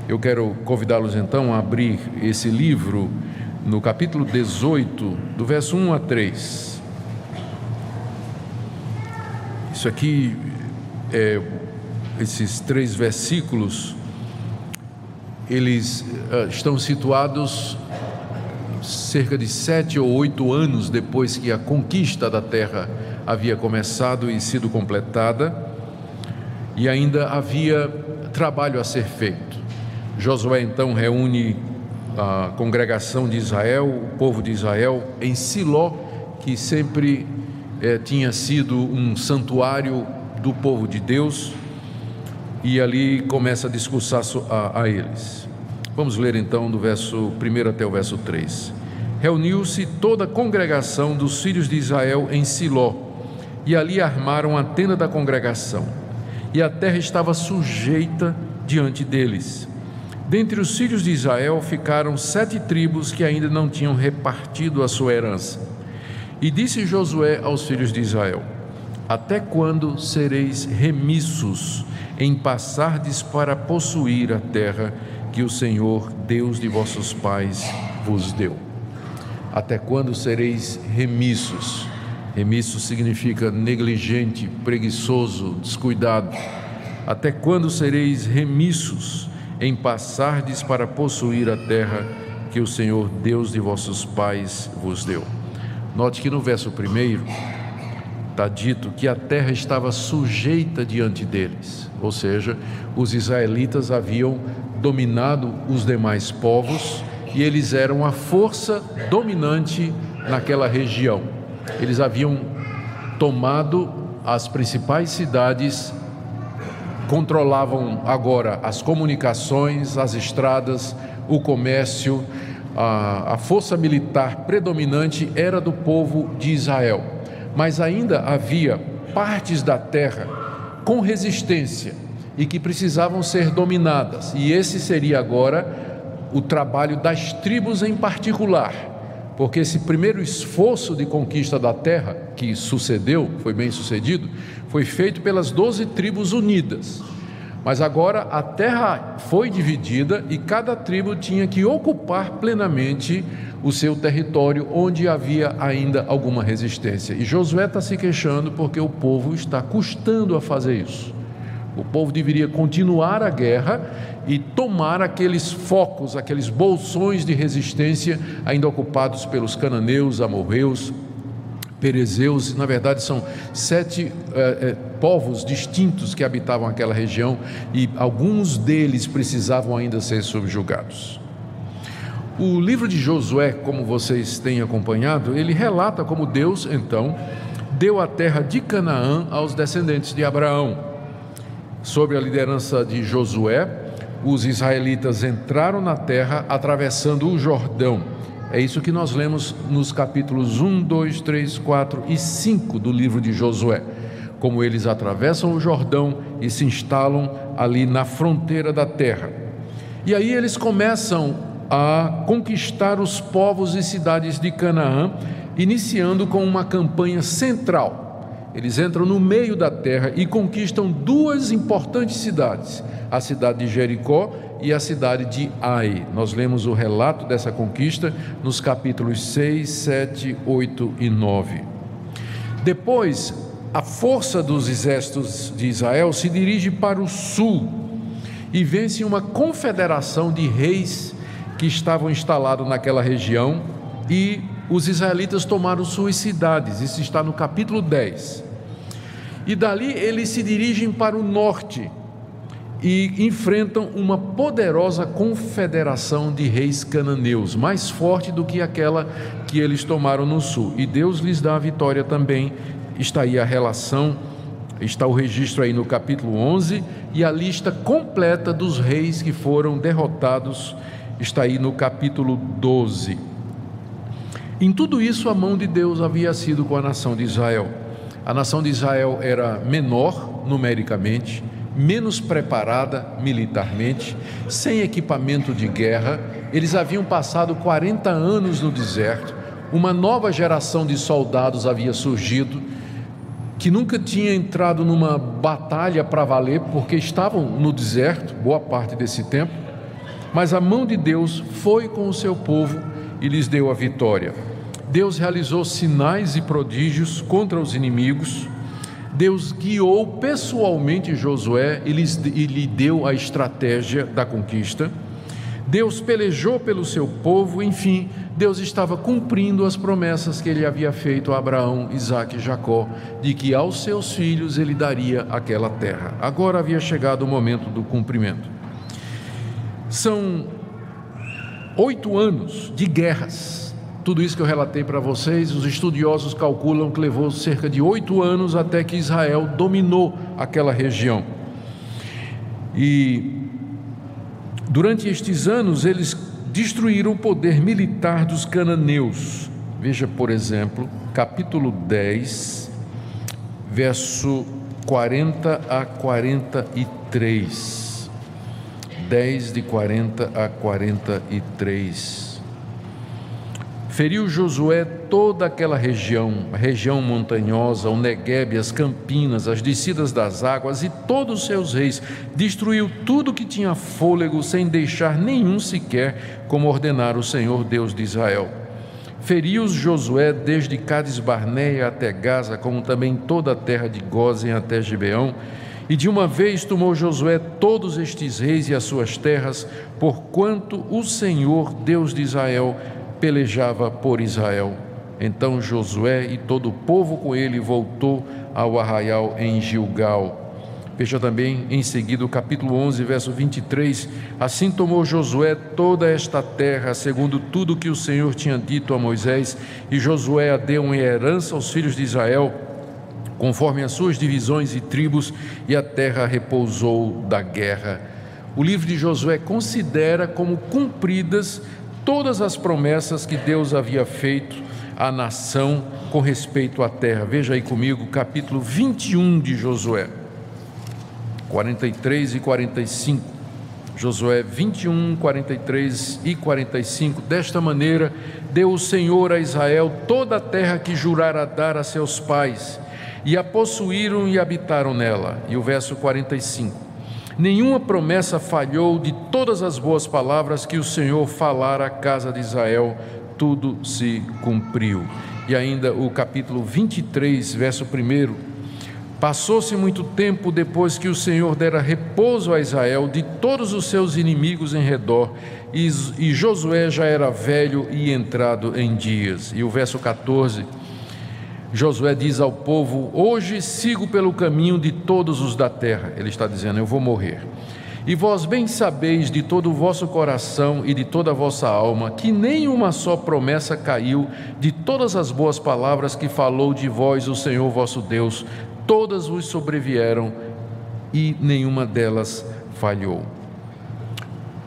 Eu quero convidá-los então a abrir esse livro no capítulo 18, do verso 1 a 3. Isso aqui, esses 3 versículos, eles estão situados cerca de 7 ou 8 anos depois que a conquista da terra havia começado e sido completada, e ainda havia trabalho a ser feito. Josué então reúne a congregação de Israel, o povo de Israel, em Siló, que sempre tinha sido um santuário do povo de Deus, e ali começa a discursar a eles. Vamos ler então do verso 1 até o verso 3. Reuniu-se toda a congregação dos filhos de Israel em Siló, e ali armaram a tenda da congregação, e a terra estava sujeita diante deles. Dentre os filhos de Israel ficaram 7 tribos que ainda não tinham repartido a sua herança. E disse Josué aos filhos de Israel: até quando sereis remissos em passardes para possuir a terra que o Senhor, Deus de vossos pais, vos deu? Até quando sereis remissos? Remisso significa negligente, preguiçoso, descuidado. Até quando sereis remissos em passardes para possuir a terra que o Senhor, Deus de vossos pais, vos deu? Note que no verso 1 está dito que a terra estava sujeita diante deles, ou seja, os israelitas haviam dominado os demais povos e eles eram a força dominante naquela região. Eles haviam tomado as principais cidades, controlavam agora as comunicações, as estradas, o comércio. A força militar predominante era do povo de Israel, mas ainda havia partes da terra com resistência e que precisavam ser dominadas, e esse seria agora o trabalho das tribos em particular, porque esse primeiro esforço de conquista da terra, que sucedeu, foi bem sucedido, foi feito pelas 12 tribos unidas. Mas agora a terra foi dividida e cada tribo tinha que ocupar plenamente o seu território onde havia ainda alguma resistência. E Josué está se queixando porque o povo está custando a fazer isso. O povo deveria continuar a guerra e tomar aqueles focos, aqueles bolsões de resistência ainda ocupados pelos cananeus, amorreus, perezeus. Na verdade são 7 povos distintos que habitavam aquela região, e alguns deles precisavam ainda ser subjugados. O livro de Josué, como vocês têm acompanhado, ele relata como Deus então deu a terra de Canaã aos descendentes de Abraão. Sob a liderança de Josué, os israelitas entraram na terra atravessando o Jordão. É isso que nós lemos nos capítulos 1, 2, 3, 4 e 5 do livro de Josué, como eles atravessam o Jordão e se instalam ali na fronteira da terra. E aí eles começam a conquistar os povos e cidades de Canaã, iniciando com uma campanha central. Eles entram no meio da terra e conquistam 2 importantes cidades, a cidade de Jericó e a cidade de Ai. Nós lemos o relato dessa conquista nos capítulos 6, 7, 8 e 9. Depois, a força dos exércitos de Israel se dirige para o sul e vence uma confederação de reis que estavam instalados naquela região, e os israelitas tomaram suas cidades. Isso está no capítulo 10. E dali eles se dirigem para o norte e enfrentam uma poderosa confederação de reis cananeus, mais forte do que aquela que eles tomaram no sul, e Deus lhes dá a vitória também. Está aí a relação, está o registro aí no capítulo 11, e a lista completa dos reis que foram derrotados está aí no capítulo 12. Em tudo isso, a mão de Deus havia sido com a nação de Israel. A nação de Israel era menor numericamente, menos preparada militarmente, sem equipamento de guerra. Eles haviam passado 40 anos no deserto. Uma nova geração de soldados havia surgido, que nunca tinha entrado numa batalha para valer, porque estavam no deserto boa parte desse tempo. Mas a mão de Deus foi com o seu povo e lhes deu a vitória. Deus realizou sinais e prodígios contra os inimigos. Deus guiou pessoalmente Josué e lhe deu a estratégia da conquista. Deus pelejou pelo seu povo. Enfim, Deus estava cumprindo as promessas que ele havia feito a Abraão, Isaque e Jacó, de que aos seus filhos ele daria aquela terra. Agora havia chegado o momento do cumprimento. São 8 anos de guerras. Tudo isso que eu relatei para vocês, os estudiosos calculam que levou cerca de 8 anos até que Israel dominou aquela região. E durante estes anos, eles destruíram o poder militar dos cananeus. Veja, por exemplo, capítulo 10, verso 40 a 43. 10, de 40 a 43. Feriu Josué toda aquela região, a região montanhosa, o Neguebe, as campinas, as descidas das águas e todos os seus reis. Destruiu tudo que tinha fôlego, sem deixar nenhum sequer, como ordenara o Senhor Deus de Israel. Feriu-os Josué desde Cades Barneia até Gaza, como também toda a terra de Gósen até Gibeão. E de uma vez tomou Josué todos estes reis e as suas terras, porquanto o Senhor Deus de Israel pelejava por Israel. Então Josué e todo o povo com ele voltou ao arraial em Gilgal. Veja também em seguida o capítulo 11, verso 23. Assim tomou Josué toda esta terra, segundo tudo que o Senhor tinha dito a Moisés, e Josué a deu em herança aos filhos de Israel, conforme as suas divisões e tribos, e a terra repousou da guerra. O livro de Josué considera como cumpridas todas as promessas que Deus havia feito à nação com respeito à terra. Veja aí comigo, capítulo 21 de Josué, 43 e 45. Josué 21, 43 e 45. Desta maneira deu o Senhor a Israel toda a terra que jurara dar a seus pais, e a possuíram e habitaram nela. E o verso 45. Nenhuma promessa falhou de todas as boas palavras que o Senhor falara à casa de Israel, tudo se cumpriu. E ainda o capítulo 23, verso 1. Passou-se muito tempo depois que o Senhor dera repouso a Israel de todos os seus inimigos em redor, e Josué já era velho e entrado em dias. E o verso 14. Josué diz ao povo: hoje sigo pelo caminho de todos os da terra. Ele está dizendo: eu vou morrer. E vós bem sabeis de todo o vosso coração e de toda a vossa alma, que nem uma só promessa caiu de todas as boas palavras que falou de vós o Senhor vosso Deus. Todas vos sobrevieram e nenhuma delas falhou.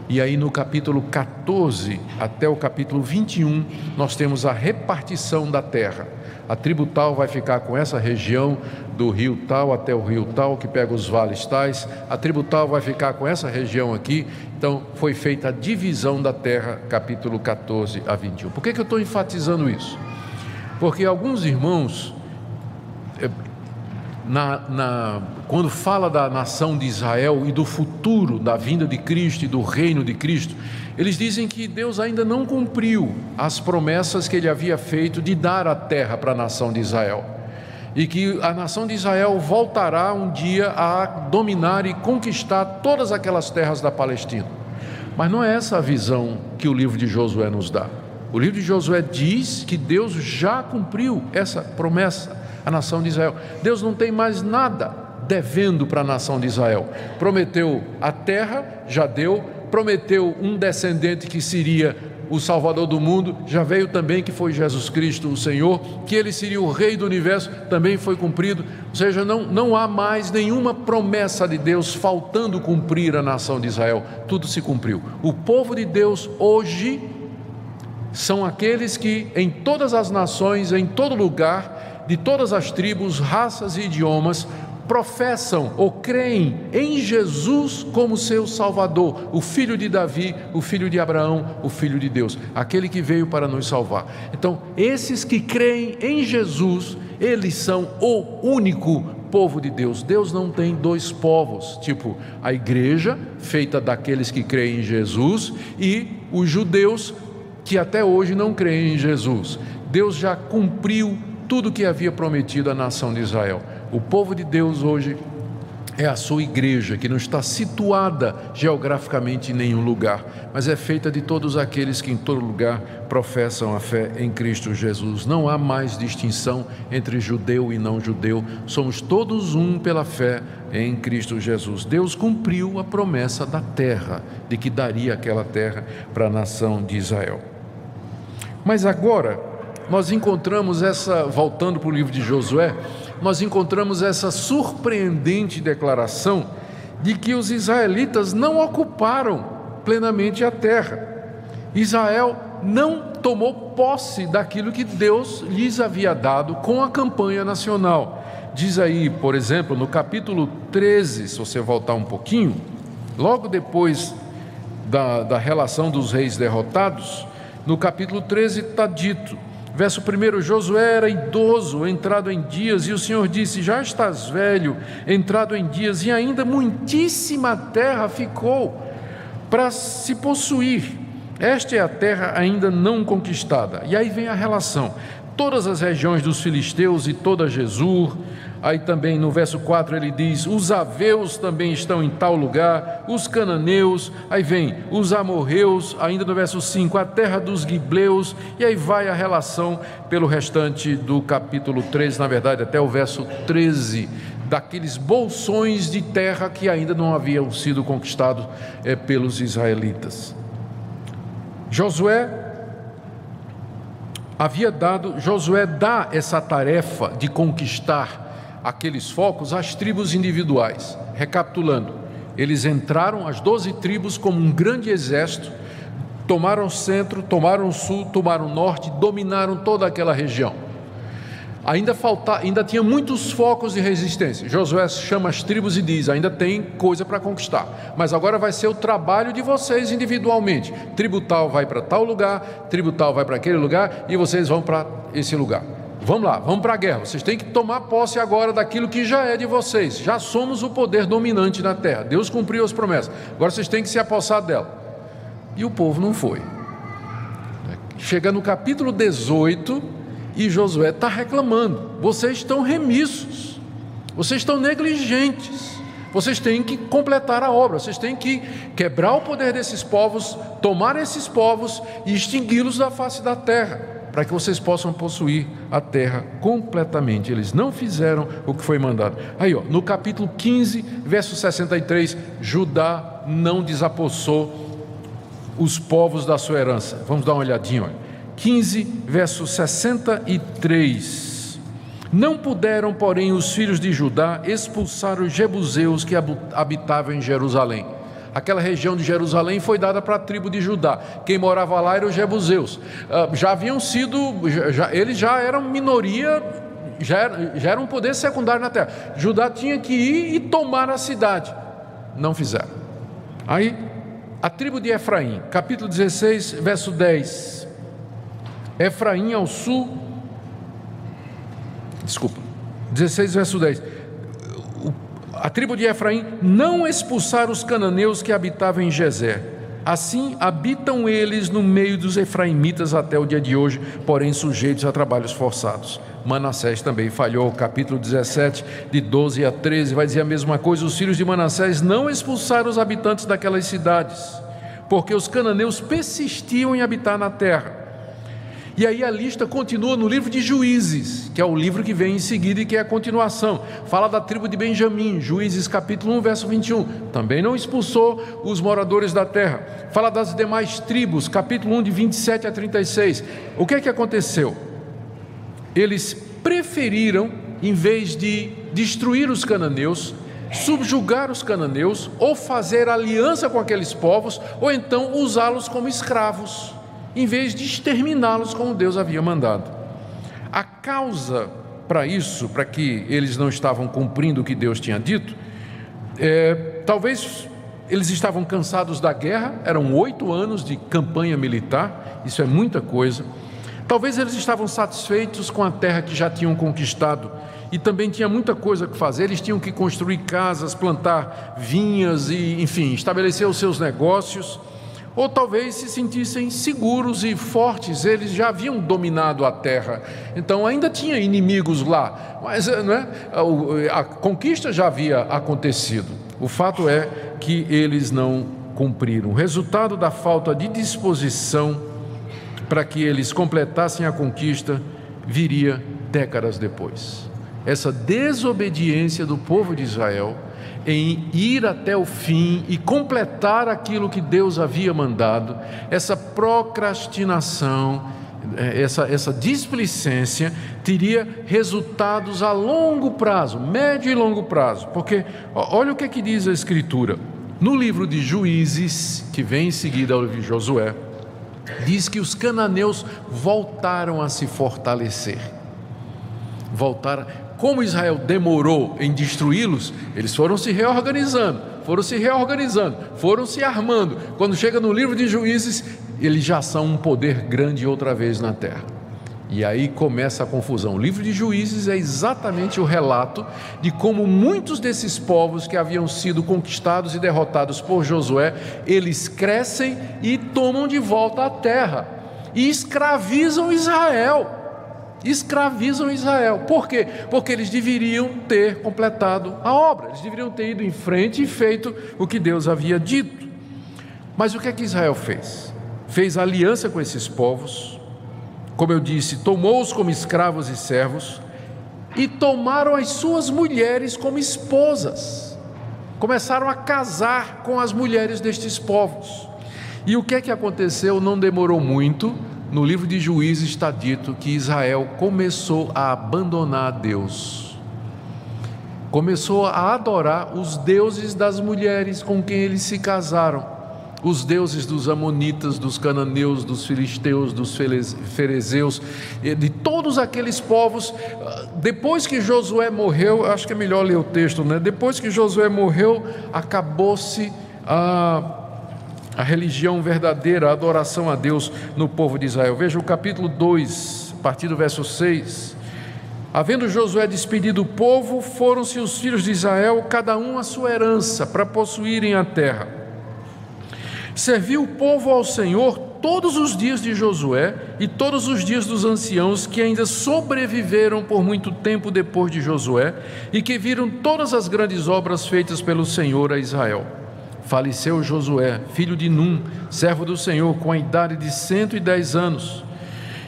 E aí no capítulo 14 até o capítulo 21, nós temos a repartição da terra. A tribo tal vai ficar com essa região do rio tal até o rio tal, que pega os vales tais. A tribo tal vai ficar com essa região aqui. Então foi feita a divisão da terra, capítulo 14 a 21. Por que eu estou enfatizando isso? Porque alguns irmãos, quando fala da nação de Israel e do futuro da vinda de Cristo e do reino de Cristo, eles dizem que Deus ainda não cumpriu as promessas que ele havia feito de dar a terra para a nação de Israel, e que a nação de Israel voltará um dia a dominar e conquistar todas aquelas terras da Palestina. Mas não é essa a visão que o livro de Josué nos dá. O livro de Josué diz que Deus já cumpriu essa promessa à nação de Israel. Deus não tem mais nada devendo para a nação de Israel. Prometeu a terra, já deu. Prometeu um descendente que seria o Salvador do mundo, já veio também, que foi Jesus Cristo, o Senhor, que ele seria o Rei do Universo, também foi cumprido. Ou seja, não há mais nenhuma promessa de Deus faltando cumprir a nação de Israel, tudo se cumpriu. O povo de Deus hoje são aqueles que em todas as nações, em todo lugar, de todas as tribos, raças e idiomas, professam ou creem em Jesus como seu Salvador, o filho de Davi, o filho de Abraão, o filho de Deus, aquele que veio para nos salvar. Então, esses que creem em Jesus, eles são o único povo de Deus. Deus não tem dois povos, tipo a igreja, feita daqueles que creem em Jesus, e os judeus que até hoje não creem em Jesus. Deus já cumpriu tudo o que havia prometido à nação de Israel. O povo de Deus hoje é a sua igreja, que não está situada geograficamente em nenhum lugar, mas é feita de todos aqueles que em todo lugar professam a fé em Cristo Jesus. Não há mais distinção entre judeu e não judeu, somos todos um pela fé em Cristo Jesus. Deus cumpriu a promessa da terra, de que daria aquela terra para a nação de Israel. Mas agora nós encontramos voltando para o livro de Josué, nós encontramos essa surpreendente declaração de que os israelitas não ocuparam plenamente a terra. Israel não tomou posse daquilo que Deus lhes havia dado com a campanha nacional. Diz aí, por exemplo, no capítulo 13, se você voltar um pouquinho, logo depois da relação dos reis derrotados, no capítulo 13 está dito, verso 1, Josué era idoso, entrado em dias, e o Senhor disse, já estás velho, entrado em dias, e ainda muitíssima terra ficou para se possuir. Esta é a terra ainda não conquistada. E aí vem a relação. Todas as regiões dos filisteus e toda Gesur, aí também no verso 4 ele diz, os aveus também estão em tal lugar, os cananeus, aí vem os amorreus, ainda no verso 5, a terra dos gibleus, e aí vai a relação pelo restante do capítulo 13, na verdade até o verso 13, daqueles bolsões de terra que ainda não haviam sido conquistados pelos israelitas. Josué dá essa tarefa de conquistar aqueles focos às tribos individuais. Recapitulando, eles entraram, as 12 tribos, como um grande exército, tomaram o centro, tomaram o sul, tomaram o norte, dominaram toda aquela região. Ainda tinha muitos focos de resistência. Josué chama as tribos e diz, ainda tem coisa para conquistar, mas agora vai ser o trabalho de vocês individualmente. Tribo tal vai para tal lugar, tribo tal vai para aquele lugar, e vocês vão para esse lugar. Vamos lá, vamos para a guerra. Vocês têm que tomar posse agora daquilo que já é de vocês. Já somos o poder dominante na terra. Deus cumpriu as promessas. Agora vocês têm que se apossar dela. E o povo não foi. Chega no capítulo 18 e Josué está reclamando. Vocês estão remissos, vocês estão negligentes, vocês têm que completar a obra, vocês têm que quebrar o poder desses povos, tomar esses povos e extingui-los da face da terra, para que vocês possam possuir a terra completamente. Eles não fizeram o que foi mandado. Aí, no capítulo 15, verso 63, Judá não desapossou os povos da sua herança. Vamos dar uma olhadinha, olha. 15, verso 63. Não puderam, porém, os filhos de Judá expulsar os jebuseus que habitavam em Jerusalém. Aquela região de Jerusalém foi dada para a tribo de Judá. Quem morava lá eram os jebuseus. Eles já eram minoria, já eram um poder secundário na terra. Judá tinha que ir e tomar a cidade. Não fizeram. Aí, a tribo de Efraim, capítulo 16, verso 10. Efraim ao sul, 16 verso 10, a tribo de Efraim não expulsaram os cananeus que habitavam em Gezer, assim habitam eles no meio dos efraimitas até o dia de hoje, porém sujeitos a trabalhos forçados. Manassés também falhou. Capítulo 17, de 12 a 13, vai dizer a mesma coisa. Os filhos de Manassés não expulsaram os habitantes daquelas cidades, porque os cananeus persistiam em habitar na terra. E aí a lista continua no livro de Juízes, que é o livro que vem em seguida e que é a continuação. Fala da tribo de Benjamim, Juízes capítulo 1, verso 21. Também não expulsou os moradores da terra. Fala das demais tribos, capítulo 1, de 27 a 36. O que é que aconteceu? Eles preferiram, em vez de destruir os cananeus, subjugar os cananeus, ou fazer aliança com aqueles povos, ou então usá-los como escravos, em vez de exterminá-los como Deus havia mandado. A causa para isso, para que eles não estavam cumprindo o que Deus tinha dito, talvez eles estavam cansados da guerra, eram 8 anos de campanha militar, isso é muita coisa. Talvez eles estavam satisfeitos com a terra que já tinham conquistado e também tinha muita coisa que fazer. Eles tinham que construir casas, plantar vinhas e, enfim, estabelecer os seus negócios, ou talvez se sentissem seguros e fortes. Eles já haviam dominado a terra, então ainda tinha inimigos lá, mas a conquista já havia acontecido. O fato é que eles não cumpriram. O resultado da falta de disposição para que eles completassem a conquista viria décadas depois. Essa desobediência do povo de Israel em ir até o fim e completar aquilo que Deus havia mandado, essa procrastinação, essa displicência teria resultados a longo prazo, médio e longo prazo, porque olha o que diz a Escritura. No livro de Juízes, que vem em seguida ao livro de Josué, diz que os cananeus voltaram a se fortalecer. Como Israel demorou em destruí-los, eles foram se reorganizando, foram se armando. Quando chega no livro de Juízes, eles já são um poder grande outra vez na terra. E aí começa a confusão. O livro de Juízes é exatamente o relato de como muitos desses povos que haviam sido conquistados e derrotados por Josué, eles crescem e tomam de volta a terra e escravizam Israel. Por quê? Porque eles deveriam ter completado a obra, eles deveriam ter ido em frente e feito o que Deus havia dito. Mas o que é que Israel fez? Fez aliança com esses povos, como eu disse, tomou-os como escravos e servos, e tomaram as suas mulheres como esposas, começaram a casar com as mulheres destes povos. E o que é que aconteceu? Não demorou muito. No livro de Juízes está dito que Israel começou a abandonar a Deus, começou a adorar os deuses das mulheres com quem eles se casaram, os deuses dos amonitas, dos cananeus, dos filisteus, dos ferezeus, de todos aqueles povos. Depois que Josué morreu, acho que é melhor ler o texto, né? Depois que Josué morreu, acabou-se a religião verdadeira, a adoração a Deus no povo de Israel. Veja o capítulo 2, a partir do verso 6. Havendo Josué despedido o povo, foram-se os filhos de Israel, cada um a sua herança, para possuírem a terra. Serviu o povo ao Senhor todos os dias de Josué e todos os dias dos anciãos que ainda sobreviveram por muito tempo depois de Josué e que viram todas as grandes obras feitas pelo Senhor a Israel. Faleceu Josué, filho de Num, servo do Senhor, com a idade de 110 anos,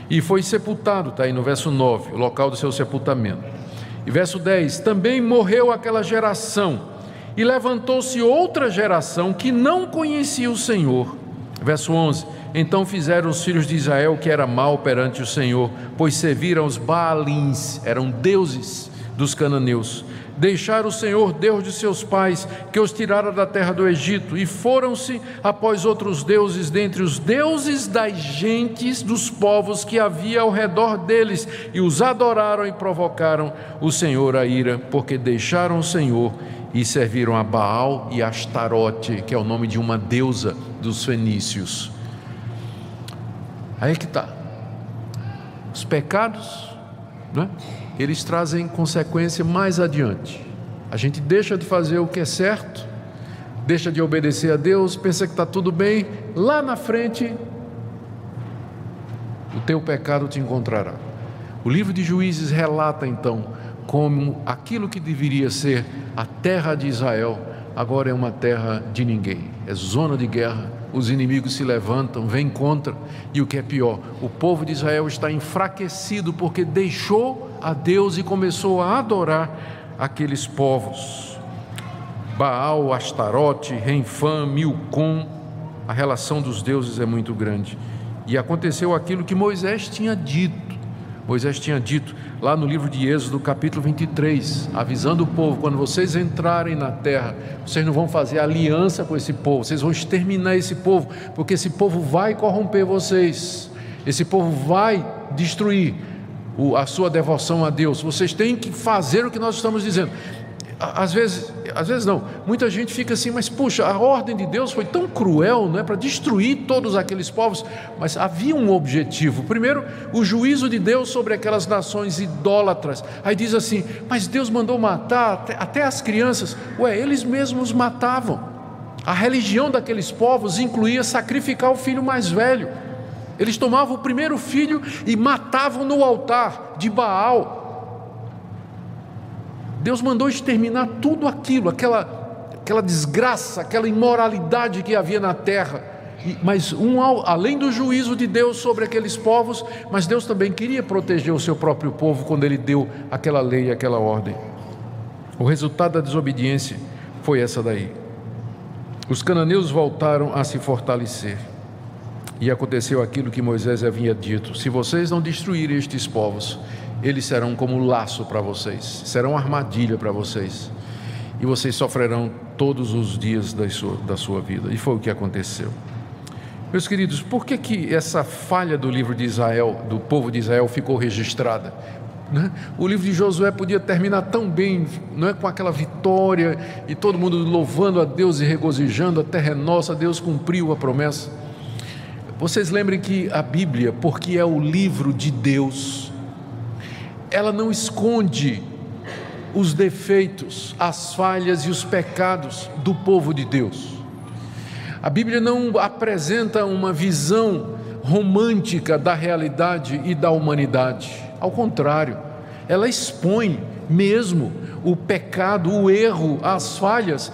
e foi sepultado, está aí no verso 9, o local do seu sepultamento. E verso 10, também morreu aquela geração, e levantou-se outra geração que não conhecia o Senhor. Verso 11, então fizeram os filhos de Israel que era mal perante o Senhor, pois serviram os Baalins, eram deuses dos cananeus. Deixaram o Senhor, Deus de seus pais, que os tirara da terra do Egito, e foram-se após outros deuses, dentre os deuses das gentes dos povos que havia ao redor deles, e os adoraram e provocaram o Senhor a ira, porque deixaram o Senhor e serviram a Baal e Astarote, que é o nome de uma deusa dos fenícios. Aí que está. Os pecados, né? Eles trazem consequência mais adiante. A gente deixa de fazer o que é certo, deixa de obedecer a Deus, pensa que está tudo bem, lá na frente o teu pecado te encontrará. O livro de Juízes relata então como aquilo que deveria ser a terra de Israel agora é uma terra de ninguém, é zona de guerra. Os inimigos se levantam, vêm contra, e o que é pior, o povo de Israel está enfraquecido porque deixou a Deus e começou a adorar aqueles povos. Baal, Astarote, Renfã, Milcom, a relação dos deuses é muito grande. E aconteceu aquilo que Moisés tinha dito. Moisés tinha dito lá no livro de Êxodo, capítulo 23, avisando o povo: quando vocês entrarem na terra, vocês não vão fazer aliança com esse povo, vocês vão exterminar esse povo, porque esse povo vai corromper vocês, esse povo vai destruir a sua devoção a Deus. Vocês têm que fazer o que nós estamos dizendo. às vezes não, muita gente fica assim, mas puxa, a ordem de Deus foi tão cruel, não é, para destruir todos aqueles povos, mas havia um objetivo. Primeiro, o juízo de Deus sobre aquelas nações idólatras. Aí diz assim, mas Deus mandou matar até as crianças. Eles mesmos matavam. A religião daqueles povos incluía sacrificar o filho mais velho. Eles tomavam o primeiro filho e matavam no altar de Baal. Deus mandou exterminar tudo aquilo, aquela desgraça, aquela imoralidade que havia na terra. Mas além do juízo de Deus sobre aqueles povos, mas Deus também queria proteger o seu próprio povo quando Ele deu aquela lei, aquela ordem. O resultado da desobediência foi essa daí. Os cananeus voltaram a se fortalecer. E aconteceu aquilo que Moisés havia dito: se vocês não destruírem estes povos, eles serão como laço para vocês, serão armadilha para vocês, e vocês sofrerão todos os dias da sua vida. E foi o que aconteceu. Meus queridos, por que essa falha do livro de Israel, do povo de Israel, ficou registrada? O livro de Josué podia terminar tão bem, não é, com aquela vitória e todo mundo louvando a Deus e regozijando, a terra é nossa, Deus cumpriu a promessa. Vocês lembrem que a Bíblia, porque é o livro de Deus, ela não esconde os defeitos, as falhas e os pecados do povo de Deus. A Bíblia não apresenta uma visão romântica da realidade e da humanidade. Ao contrário, ela expõe mesmo o pecado, o erro, as falhas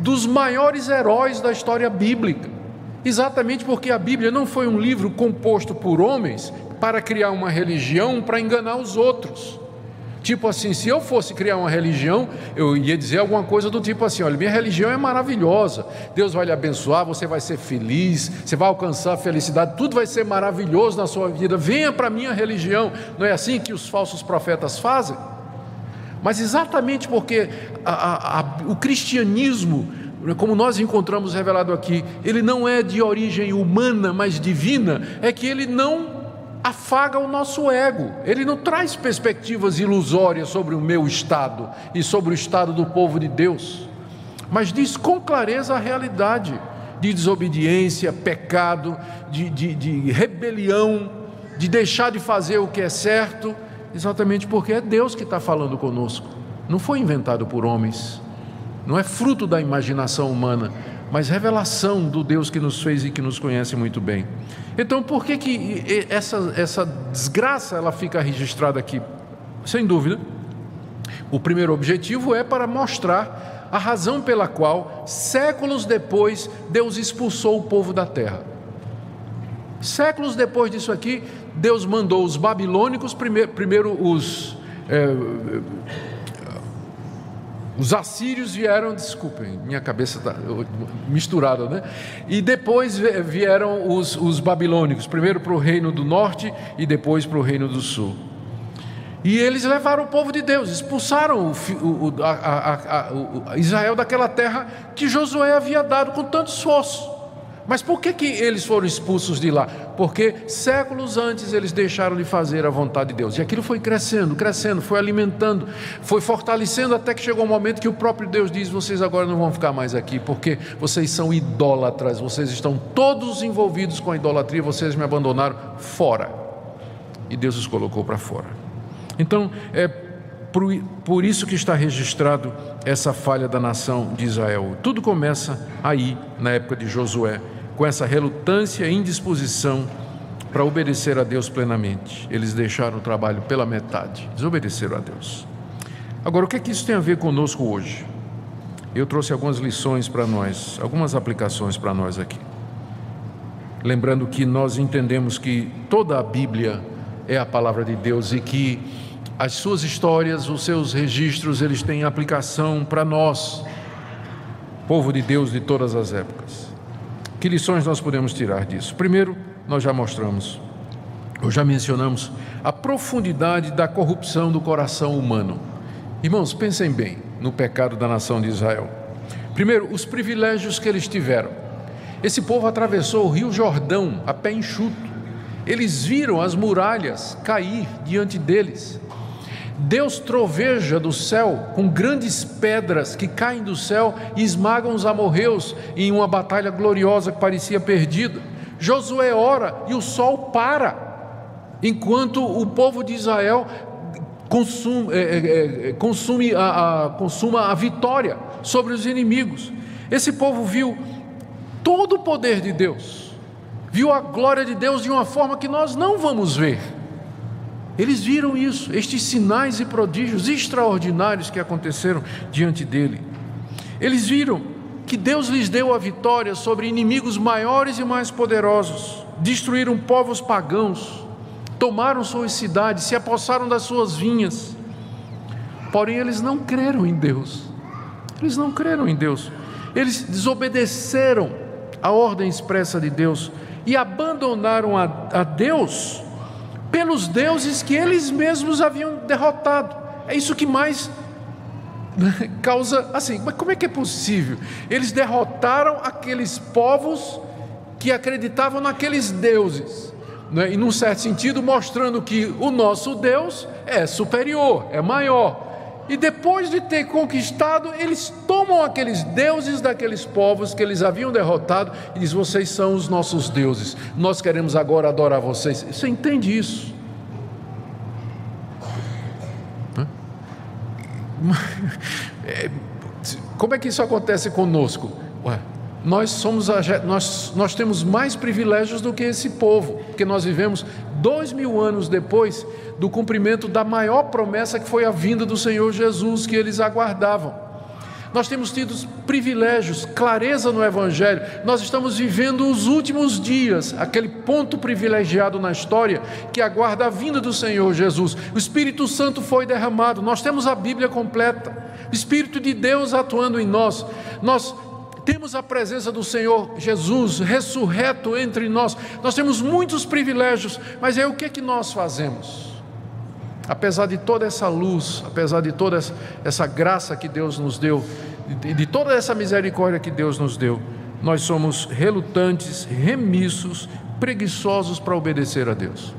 dos maiores heróis da história bíblica. Exatamente porque a Bíblia não foi um livro composto por homens para criar uma religião, para enganar os outros. Tipo assim, se eu fosse criar uma religião, eu ia dizer alguma coisa do tipo assim: olha, minha religião é maravilhosa, Deus vai lhe abençoar, você vai ser feliz, você vai alcançar a felicidade, tudo vai ser maravilhoso na sua vida, venha para a minha religião. Não é assim que os falsos profetas fazem? Mas exatamente porque o cristianismo, como nós encontramos revelado aqui, ele não é de origem humana, mas divina, é que ele não afaga o nosso ego, ele não traz perspectivas ilusórias sobre o meu estado e sobre o estado do povo de Deus, mas diz com clareza a realidade de desobediência, pecado, de rebelião, de deixar de fazer o que é certo, exatamente porque é Deus que está falando conosco, não foi inventado por homens, não é fruto da imaginação humana, mas revelação do Deus que nos fez e que nos conhece muito bem. Então, por que essa desgraça ela fica registrada aqui? Sem dúvida, o primeiro objetivo é para mostrar a razão pela qual, séculos depois, Deus expulsou o povo da terra. Séculos depois disso aqui, Deus mandou os babilônicos, primeiro os assírios vieram, desculpem, minha cabeça está misturada, né? E depois vieram os babilônicos, primeiro para o reino do norte e depois para o reino do sul. E eles levaram o povo de Deus, expulsaram Israel daquela terra que Josué havia dado com tanto esforço. Mas por que eles foram expulsos de lá? Porque séculos antes eles deixaram de fazer a vontade de Deus. E aquilo foi crescendo, foi alimentando, foi fortalecendo, até que chegou um momento que o próprio Deus diz: vocês agora não vão ficar mais aqui, porque vocês são idólatras, vocês estão todos envolvidos com a idolatria, vocês me abandonaram, fora. E Deus os colocou para fora. Então, é por isso que está registrado essa falha da nação de Israel. Tudo começa aí, na época de Josué, com essa relutância e indisposição para obedecer a Deus plenamente. Eles deixaram o trabalho pela metade, desobedeceram a Deus. Agora, o que é que isso tem a ver conosco hoje? Eu trouxe algumas lições para nós, algumas aplicações para nós aqui. Lembrando que nós entendemos que toda a Bíblia é a palavra de Deus e que as suas histórias, os seus registros, eles têm aplicação para nós, povo de Deus de todas as épocas. Que lições nós podemos tirar disso? Primeiro, nós já mostramos, ou já mencionamos, a profundidade da corrupção do coração humano. Irmãos, pensem bem no pecado da nação de Israel. Primeiro, os privilégios que eles tiveram. Esse povo atravessou o rio Jordão a pé enxuto. Eles viram as muralhas cair diante deles. Deus troveja do céu com grandes pedras que caem do céu e esmagam os amorreus em uma batalha gloriosa que parecia perdida. Josué ora e o sol para, enquanto o povo de Israel consuma a vitória sobre os inimigos. Esse povo viu todo o poder de Deus, viu a glória de Deus de uma forma que nós não vamos ver. Eles viram isso, estes sinais e prodígios extraordinários que aconteceram diante dele. Eles viram que Deus lhes deu a vitória sobre inimigos maiores e mais poderosos, destruíram povos pagãos, tomaram suas cidades, se apossaram das suas vinhas. Porém, eles não creram em Deus. Eles não creram em Deus. Eles desobedeceram a ordem expressa de Deus e abandonaram a Deus pelos deuses que eles mesmos haviam derrotado. É isso que mais causa assim, mas como é que é possível? Eles derrotaram aqueles povos que acreditavam naqueles deuses, né? E num certo sentido mostrando que o nosso Deus é superior, é maior. E depois de ter conquistado, eles tomam aqueles deuses daqueles povos que eles haviam derrotado e dizem: vocês são os nossos deuses, nós queremos agora adorar vocês. Você entende isso? Como é que isso acontece conosco? Nós temos mais privilégios do que esse povo, porque nós vivemos 2000 anos depois do cumprimento da maior promessa, que foi a vinda do Senhor Jesus, que eles aguardavam. Nós temos tido privilégios, clareza no Evangelho. Nós estamos vivendo os últimos dias, aquele ponto privilegiado na história que aguarda a vinda do Senhor Jesus. O Espírito Santo foi derramado, nós temos a Bíblia completa, o Espírito de Deus atuando em nós. Nós temos a presença do Senhor Jesus ressurreto entre nós. Nós temos muitos privilégios, mas o que nós fazemos? Apesar de toda essa luz, apesar de toda essa graça que Deus nos deu, de toda essa misericórdia que Deus nos deu, nós somos relutantes, remissos, preguiçosos para obedecer a Deus.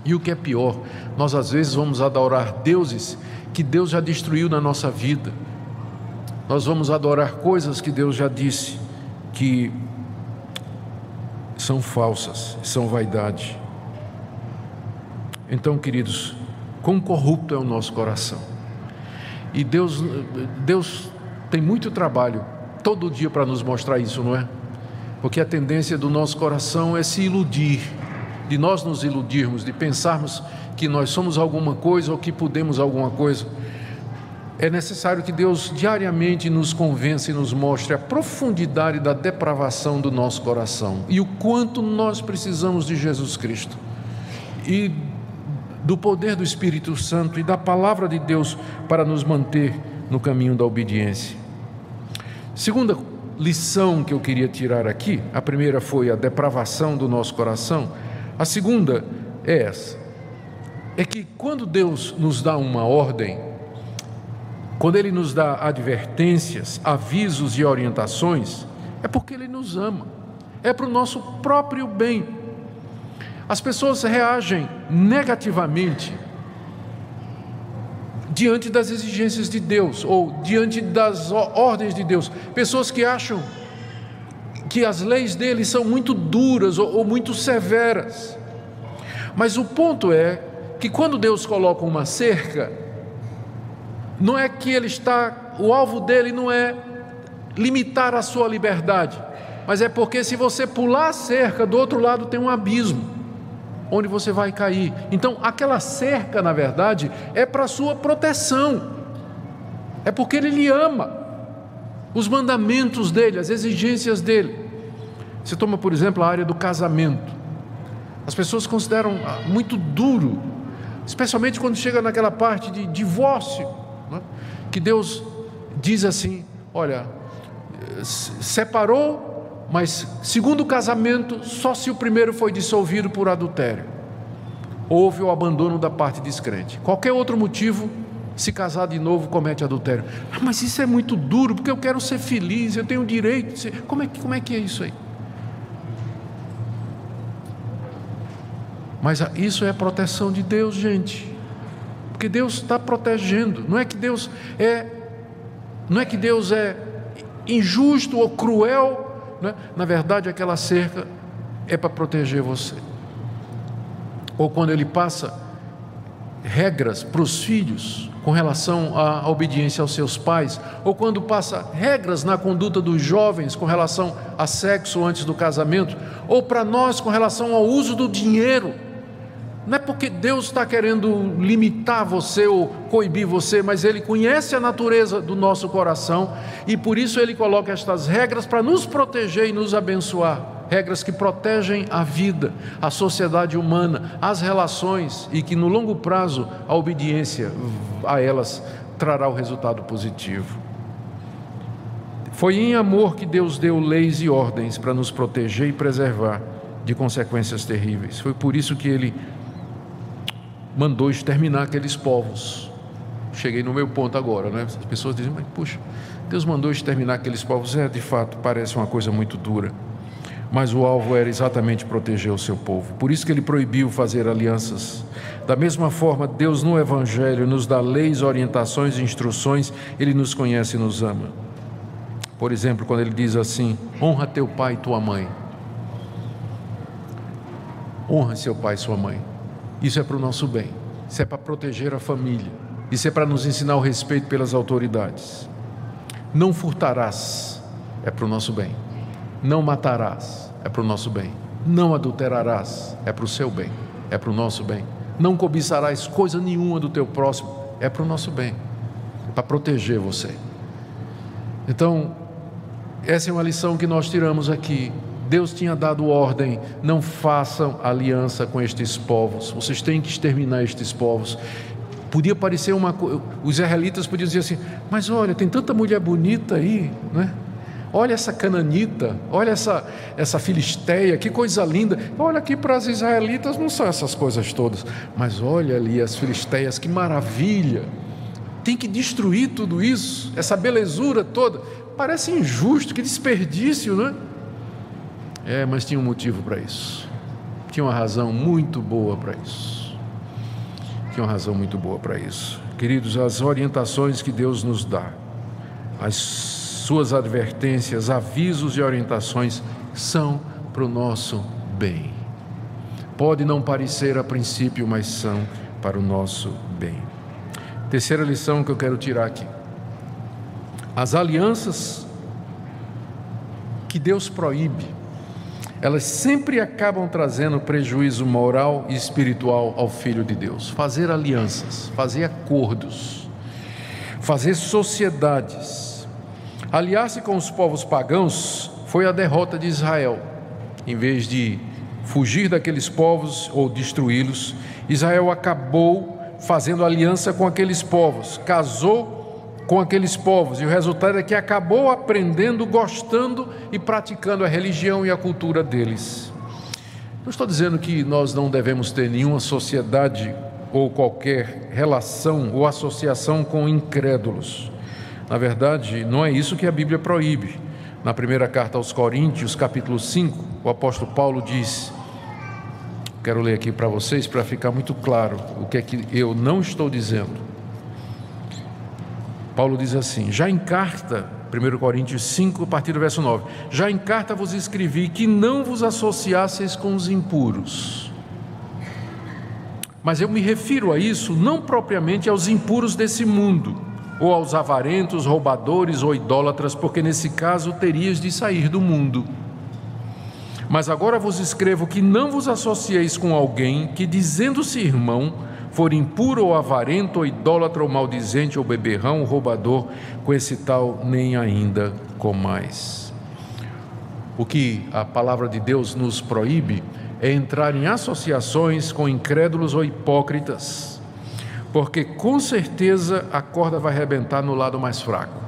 E o que é pior, nós às vezes vamos adorar deuses que Deus já destruiu na nossa vida. Nós vamos adorar coisas que Deus já disse que são falsas, são vaidade. Então, queridos, quão corrupto é o nosso coração. E Deus tem muito trabalho todo dia para nos mostrar isso, não é? Porque a tendência do nosso coração é se iludir, de nós nos iludirmos, de pensarmos que nós somos alguma coisa ou que podemos alguma coisa. É necessário que Deus diariamente nos convença e nos mostre a profundidade da depravação do nosso coração e o quanto nós precisamos de Jesus Cristo e do poder do Espírito Santo e da palavra de Deus para nos manter no caminho da obediência. Segunda lição que eu queria tirar aqui, a primeira foi a depravação do nosso coração, a segunda é essa: é que quando Deus nos dá uma ordem, quando Ele nos dá advertências, avisos e orientações, é porque Ele nos ama, é para o nosso próprio bem. As pessoas reagem negativamente diante das exigências de Deus, ou diante das ordens de Deus. Pessoas que acham que as leis dele são muito duras ou muito severas. Mas o ponto é que quando Deus coloca uma cerca, não é que o alvo dele não é limitar a sua liberdade, mas é porque se você pular a cerca, do outro lado tem um abismo, onde você vai cair. Então aquela cerca, na verdade, é para a sua proteção, é porque Ele lhe ama, os mandamentos dele, as exigências dele. Você toma, por exemplo, a área do casamento. As pessoas consideram muito duro, especialmente quando chega naquela parte de divórcio, né? Que Deus diz assim: olha, separou, mas segundo o casamento, só se o primeiro foi dissolvido por adultério, houve o abandono da parte descrente. Qualquer outro motivo, se casar de novo, comete adultério. Mas isso é muito duro, porque eu quero ser feliz, eu tenho o direito de ser... Como é que é isso aí? Mas isso é proteção de Deus, gente. porque Deus está protegendo. Não é que Deus é injusto ou cruel, né? Na verdade, aquela cerca é para proteger você. Ou quando Ele passa regras para os filhos com relação à obediência aos seus pais, ou quando passa regras na conduta dos jovens com relação a sexo antes do casamento, ou para nós com relação ao uso do dinheiro. Não é porque Deus está querendo limitar você ou coibir você, mas Ele conhece a natureza do nosso coração e por isso Ele coloca estas regras para nos proteger e nos abençoar. Regras que protegem a vida, a sociedade humana, as relações e que no longo prazo a obediência a elas trará o resultado positivo. Foi em amor que Deus deu leis e ordens para nos proteger e preservar de consequências terríveis. Foi por isso que Ele mandou exterminar aqueles povos. Cheguei no meu ponto agora, né? As pessoas dizem, mas puxa, Deus mandou exterminar aqueles povos. De fato, parece uma coisa muito dura. Mas o alvo era exatamente proteger o seu povo. Por isso que Ele proibiu fazer alianças. Da mesma forma, Deus no Evangelho nos dá leis, orientações e instruções. Ele nos conhece e nos ama. Por exemplo, quando Ele diz assim, honra teu pai e tua mãe. Honra seu pai e sua mãe. Isso é para o nosso bem. Isso é para proteger a família. Isso é para nos ensinar o respeito pelas autoridades. Não furtarás. É para o nosso bem. Não matarás, é para o nosso bem. Não adulterarás, é para o seu bem, é para o nosso bem. Não cobiçarás coisa nenhuma do teu próximo, é para o nosso bem, é para proteger você. Então, essa é uma lição que nós tiramos aqui. Deus tinha dado ordem, não façam aliança com estes povos, vocês têm que exterminar estes povos. Podia parecer uma coisa, os israelitas podiam dizer assim, mas olha, tem tanta mulher bonita aí, né? Olha essa cananita, olha essa filisteia, que coisa linda. Olha aqui para os israelitas não são essas coisas todas, mas olha ali as filisteias, que maravilha. Tem que destruir tudo isso, essa belezura toda. Parece injusto, que desperdício, não é? Mas tinha um motivo para isso. Tinha uma razão muito boa para isso. Tinha uma razão muito boa para isso. Queridos, as orientações que Deus nos dá, as suas advertências, avisos e orientações são para o nosso bem. Pode não parecer a princípio, mas são para o nosso bem. Terceira lição que eu quero tirar aqui. As alianças que Deus proíbe, elas sempre acabam trazendo prejuízo moral e espiritual ao Filho de Deus. Fazer alianças, fazer acordos, fazer sociedades, aliar-se com os povos pagãos foi a derrota de Israel. Em vez de fugir daqueles povos ou destruí-los, Israel acabou fazendo aliança com aqueles povos, casou com aqueles povos, e o resultado é que acabou aprendendo, gostando e praticando a religião e a cultura deles. Não estou dizendo que nós não devemos ter nenhuma sociedade ou qualquer relação ou associação com incrédulos. Na verdade, não é isso que a Bíblia proíbe. Na primeira carta aos Coríntios, capítulo 5, o apóstolo Paulo diz, quero ler aqui para vocês para ficar muito claro o que é que eu não estou dizendo. Paulo diz assim, já em carta, 1 Coríntios 5, a partir do verso 9, já em carta vos escrevi que não vos associasseis com os impuros. Mas eu me refiro a isso não propriamente aos impuros desse mundo, ou aos avarentos, roubadores ou idólatras, porque nesse caso terias de sair do mundo. Mas agora vos escrevo que não vos associeis com alguém que, dizendo-se irmão, for impuro ou avarento, ou idólatra, ou maldizente, ou beberrão, ou roubador, com esse tal nem ainda comais. O que a palavra de Deus nos proíbe é entrar em associações com incrédulos ou hipócritas, porque com certeza a corda vai arrebentar no lado mais fraco,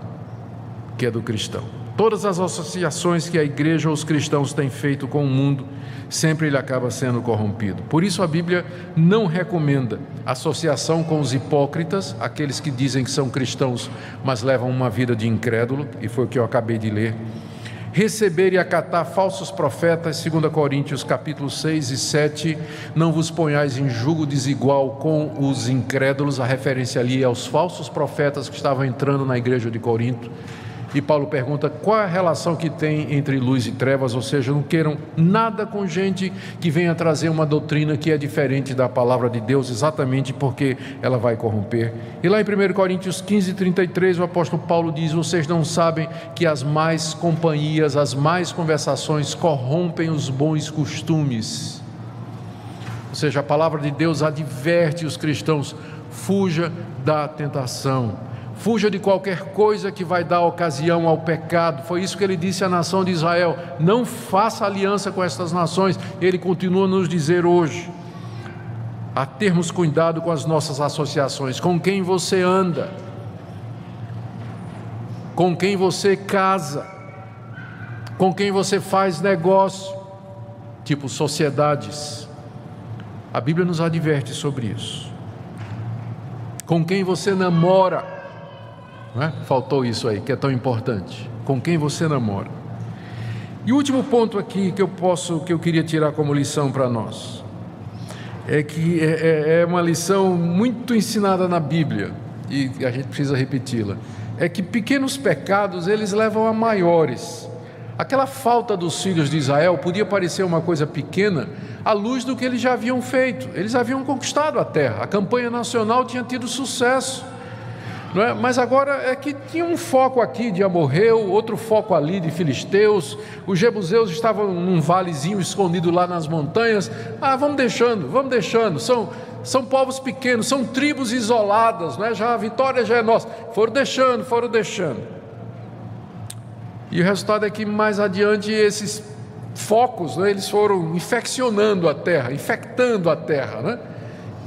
que é do cristão. Todas as associações que a igreja ou os cristãos têm feito com o mundo, sempre ele acaba sendo corrompido. Por isso a Bíblia não recomenda associação com os hipócritas, aqueles que dizem que são cristãos, mas levam uma vida de incrédulo, e foi o que eu acabei de ler. receber e acatar falsos profetas, 2 Coríntios capítulo 6 e 7, não vos ponhais em julgo desigual com os incrédulos, a referência ali aos falsos profetas que estavam entrando na igreja de Corinto. E Paulo pergunta qual é a relação que tem entre luz e trevas, ou seja, não queiram nada com gente que venha trazer uma doutrina que é diferente da palavra de Deus, exatamente porque ela vai corromper. E lá em 1 Coríntios 15, 33, o apóstolo Paulo diz: vocês não sabem que as más companhias, as más conversações corrompem os bons costumes. Ou seja, a palavra de Deus adverte os cristãos: fuja da tentação. Fuja de qualquer coisa que vai dar ocasião ao pecado. Foi isso que ele disse à nação de Israel: não faça aliança com estas nações. Ele continua a nos dizer hoje, a termos cuidado com as nossas associações, com quem você anda, com quem você casa, com quem você faz negócio, tipo sociedades. A Bíblia nos adverte sobre isso. Com quem você namora. Não é? Faltou isso aí, que é tão importante. Com quem você namora. E o último ponto aqui que eu queria tirar como lição para nós, é que é uma lição muito ensinada na Bíblia, e a gente precisa repeti-la, é que pequenos pecados, eles levam a maiores. Aquela falta dos filhos de Israel podia parecer uma coisa pequena à luz do que eles já haviam feito. Eles haviam conquistado a terra, a campanha nacional tinha tido sucesso. Não é? Mas agora é que tinha um foco aqui de amorreu, outro foco ali de filisteus, os jebuseus estavam num valezinho escondido lá nas montanhas. Vamos deixando, são povos pequenos, são tribos isoladas, não é? Já a vitória já é nossa. Foram deixando. E o resultado é que mais adiante esses focos, né, eles foram infeccionando a terra, infectando a terra, né?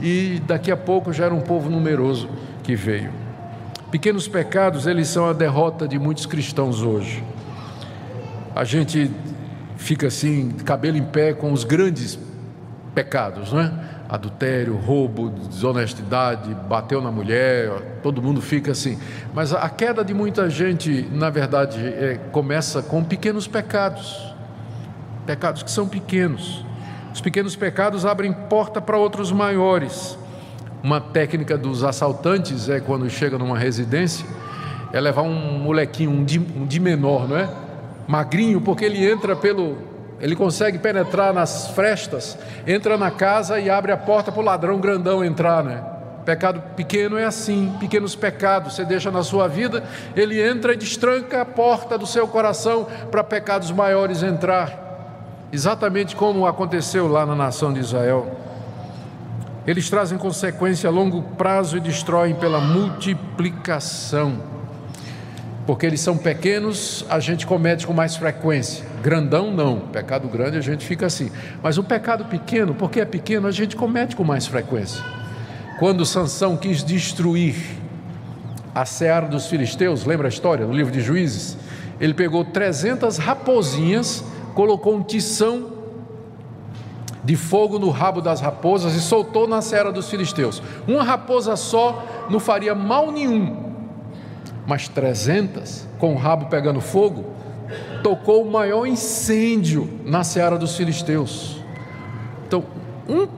E daqui a pouco já era um povo numeroso que veio. Pequenos pecados, eles são a derrota de muitos cristãos hoje. A gente fica assim, cabelo em pé com os grandes pecados, não é? Adultério, roubo, desonestidade, bateu na mulher, todo mundo fica assim. Mas a queda de muita gente, na verdade, começa com pequenos pecados. Pecados que são pequenos. Os pequenos pecados abrem porta para outros maiores. Uma técnica dos assaltantes é, quando chega numa residência, é levar um molequinho, um de menor, não é? Magrinho, porque ele consegue penetrar nas frestas, entra na casa e abre a porta para o ladrão grandão entrar, né? Pecado pequeno é assim, pequenos pecados, você deixa na sua vida, ele entra e destranca a porta do seu coração para pecados maiores entrar. Exatamente como aconteceu lá na nação de Israel. Eles trazem consequência a longo prazo e destroem pela multiplicação. Porque eles são pequenos, a gente comete com mais frequência. Grandão não, pecado grande a gente fica assim. Mas o pecado pequeno, porque é pequeno, a gente comete com mais frequência. Quando Sansão quis destruir a seara dos filisteus, lembra a história do livro de Juízes? Ele pegou 300 raposinhas, colocou um tição de fogo no rabo das raposas e soltou na seara dos filisteus. Uma raposa só não faria mal nenhum, mas 300 com o rabo pegando fogo tocou o maior incêndio na seara dos filisteus. Então, o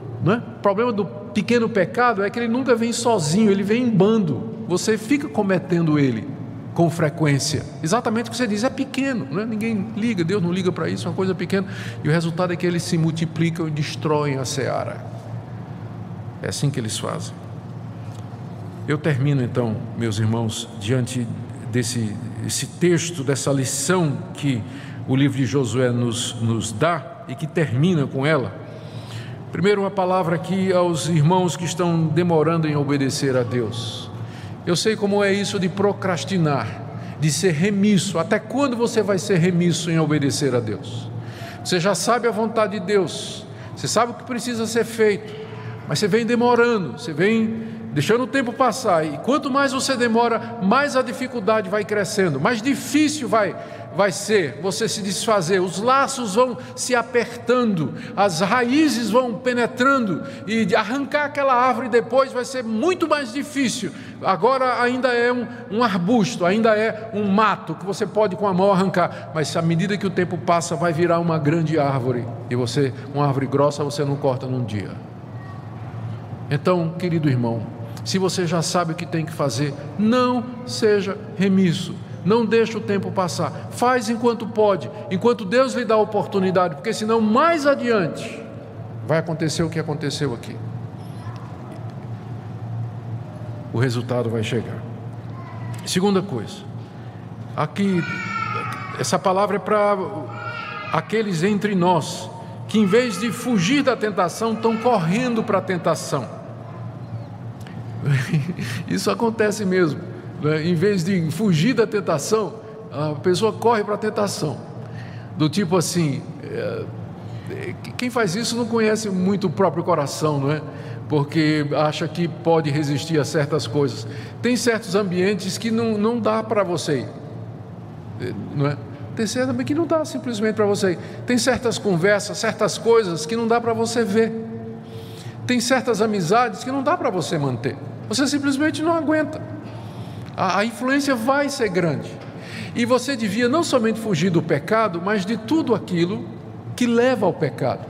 problema do pequeno pecado é que ele nunca vem sozinho, ele vem em bando. Você fica cometendo ele com frequência, exatamente o que você diz, é pequeno, né? Ninguém liga, Deus não liga para isso, é uma coisa pequena, e o resultado é que eles se multiplicam e destroem a seara. É assim que eles fazem. Eu termino então, meus irmãos, diante desse texto, dessa lição que o livro de Josué nos dá e que termina com ela. Primeiro, uma palavra aqui aos irmãos que estão demorando em obedecer a Deus. Eu sei como é isso de procrastinar, de ser remisso. Até quando você vai ser remisso em obedecer a Deus? Você já sabe a vontade de Deus, você sabe o que precisa ser feito, mas você vem demorando, você vem deixando o tempo passar, e quanto mais você demora, mais a dificuldade vai crescendo, mais difícil vai vai ser você se desfazer, os laços vão se apertando, as raízes vão penetrando, e arrancar aquela árvore depois vai ser muito mais difícil. Agora ainda é um arbusto, ainda é um mato que você pode com a mão arrancar, mas à medida que o tempo passa vai virar uma grande árvore, e uma árvore grossa você não corta num dia. Então, querido irmão, se você já sabe o que tem que fazer, não seja remisso, não deixe o tempo passar, faz enquanto pode, enquanto Deus lhe dá a oportunidade, porque senão mais adiante vai acontecer o que aconteceu aqui, o resultado vai chegar. Segunda coisa, aqui essa palavra é para aqueles entre nós que em vez de fugir da tentação, estão correndo para a tentação. Isso acontece mesmo, né? Em vez de fugir da tentação, a pessoa corre para a tentação, do tipo assim, quem faz isso não conhece muito o próprio coração, não é? Porque acha que pode resistir a certas coisas. Tem certos ambientes que não dá para você ir, não é? Tem certo também que não dá simplesmente para você ir. Tem certas conversas, certas coisas que não dá para você ver. Tem certas amizades que não dá para você manter. Você simplesmente não aguenta. A influência vai ser grande. E você devia não somente fugir do pecado, mas de tudo aquilo que leva ao pecado.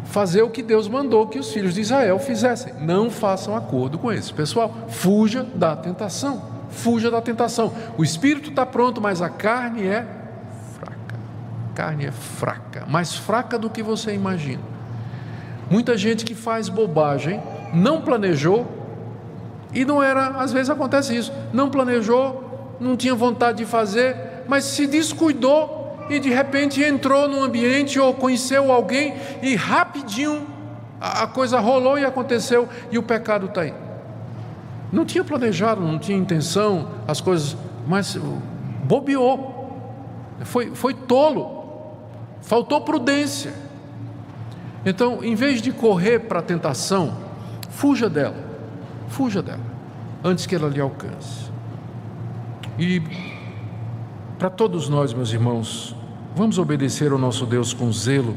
Fazer o que Deus mandou que os filhos de Israel fizessem. Não façam acordo com isso. Pessoal, fuja da tentação. Fuja da tentação. O espírito está pronto, mas a carne é fraca. A carne é fraca, mais fraca do que você imagina. Muita gente que faz bobagem, não planejou, e não era, às vezes acontece isso, não planejou, não tinha vontade de fazer, mas se descuidou e de repente entrou num ambiente ou conheceu alguém e rapidinho a coisa rolou e aconteceu e o pecado está aí. Não tinha planejado, não tinha intenção, as coisas, mas bobeou, foi tolo, faltou prudência. Então, em vez de correr para a tentação, fuja dela, antes que ela lhe alcance. E para todos nós, meus irmãos, vamos obedecer ao nosso Deus com zelo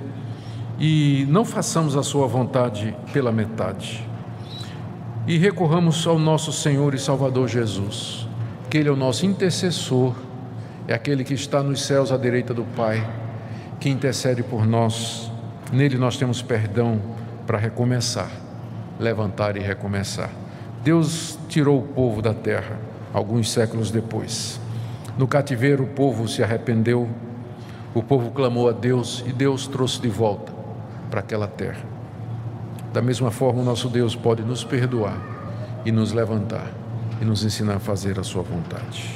e não façamos a sua vontade pela metade. E recorramos ao nosso Senhor e Salvador Jesus, que Ele é o nosso intercessor, é aquele que está nos céus à direita do Pai, que intercede por nós. Nele nós temos perdão para recomeçar, levantar e recomeçar. Deus tirou o povo da terra alguns séculos depois. No cativeiro o povo se arrependeu, o povo clamou a Deus e Deus trouxe de volta para aquela terra. Da mesma forma, o nosso Deus pode nos perdoar e nos levantar e nos ensinar a fazer a sua vontade.